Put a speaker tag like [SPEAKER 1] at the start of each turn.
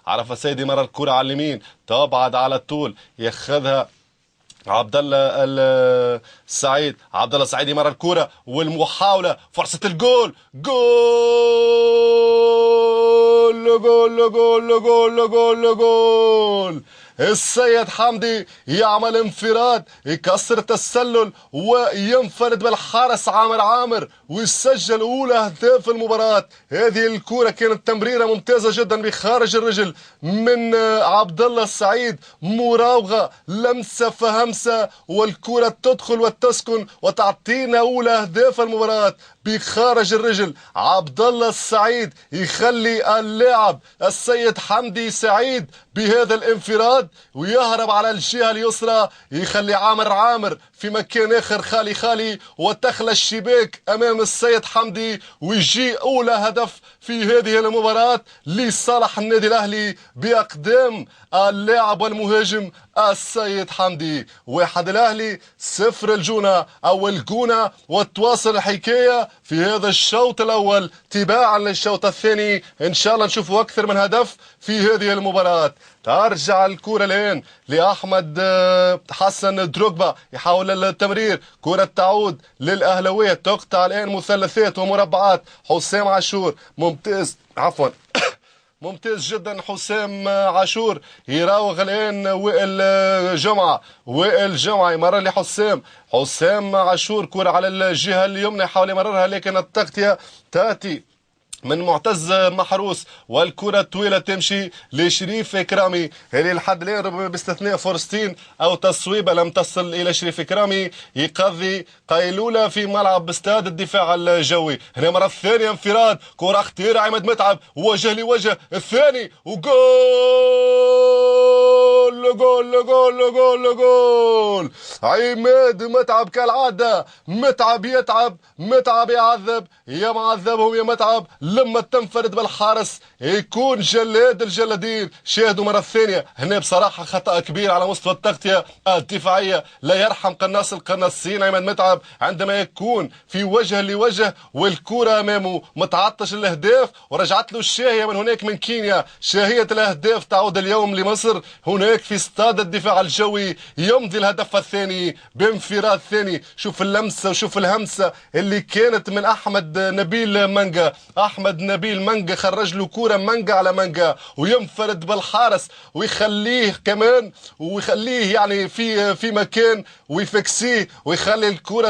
[SPEAKER 1] عرف سيدي مرة الكرة على اليمين، تبعد على الطول، ياخذها عبد الله السعيد. عبد الله السعيد يمرر الكرة والمحاولة، فرصة الجول. جول جول جول جول جول جول. السيد حمدي يعمل انفراد، يكسر التسلل وينفرد بالحارس عامر عامر ويسجل اولى اهداف المباراه. هذه الكره كانت تمريره ممتازه جدا بخارج الرجل من عبد الله السعيد، مراوغه لمسه فهمسه، والكره تدخل وتسكن وتعطينا اولى اهداف المباراه بخارج الرجل. عبد الله السعيد يخلي اللاعب السيد حمدي سعيد بهذا الانفراد ويهرب على الجهة اليسرى، يخلي عامر عامر في مكان آخر خالي خالي، وتخلى الشباك أمام السيد حمدي، ويجي أولى هدف في هذه المباراة لصالح النادي الأهلي بأقدام اللاعب والمهاجم السيد حمدي. 1 الأهلي 0 الجونة أو الجونة، وتواصل الحكاية في هذا الشوط الأول تباعا للشوط الثاني. إن شاء الله نشوفوا أكثر من هدف في هذه المباراة. ترجع الكرة الآن لأحمد حسن دروغبا، يحاول التمرير، كرة تعود للأهلوية، تقطع الآن مثلثات ومربعات. حسام عاشور ممتاز، عفوا ممتاز جدا حسام عاشور، يراوغ الآن وائل جمعة. وائل جمعة يمرر لحسام، حسام عاشور كرة على الجهة اليمنى يحاول يمررها، لكن التغطية تأتي من معتز محروس، والكرة طويلة تمشي لشريف إكرامي. هذه لحد الآن ربما باستثناء فرصتين أو تصويبة لم تصل إلى شريف إكرامي، يقضي قيلولة في ملعب استاد الدفاع الجوي. هنا مرة ثانية انفراد، كرة خطيرة، عماد متعب وجه لوجه، الثاني وجول جول جول جول جول. عماد متعب كالعادة، متعب يتعب، متعب يعذب، يا معذبهم يا متعب. لما تنفرد بالحارس يكون جلاد الجلادين. شاهدوا مرة ثانية هنا بصراحة خطأ كبير على مستوى التغطية الدفاعية، لا يرحم قناص القناصين عماد متعب عندما يكون في وجه لوجه والكرة أمامه متعطش الأهداف، ورجعت له الشاهية من هناك من كينيا. شاهية الأهداف تعود اليوم لمصر هناك في استاد الدفاع الجوي. يمضي الهدف الثاني بانفراد ثاني. شوف اللمسة وشوف الهمسة اللي كانت من أحمد نبيل مانجا. أحمد نبيل مانجا خرج له كورة مانجا على مانجا، وينفرد بالحارس ويخليه كمان، ويخليه يعني في مكان ويفكسيه ويخلي الكورة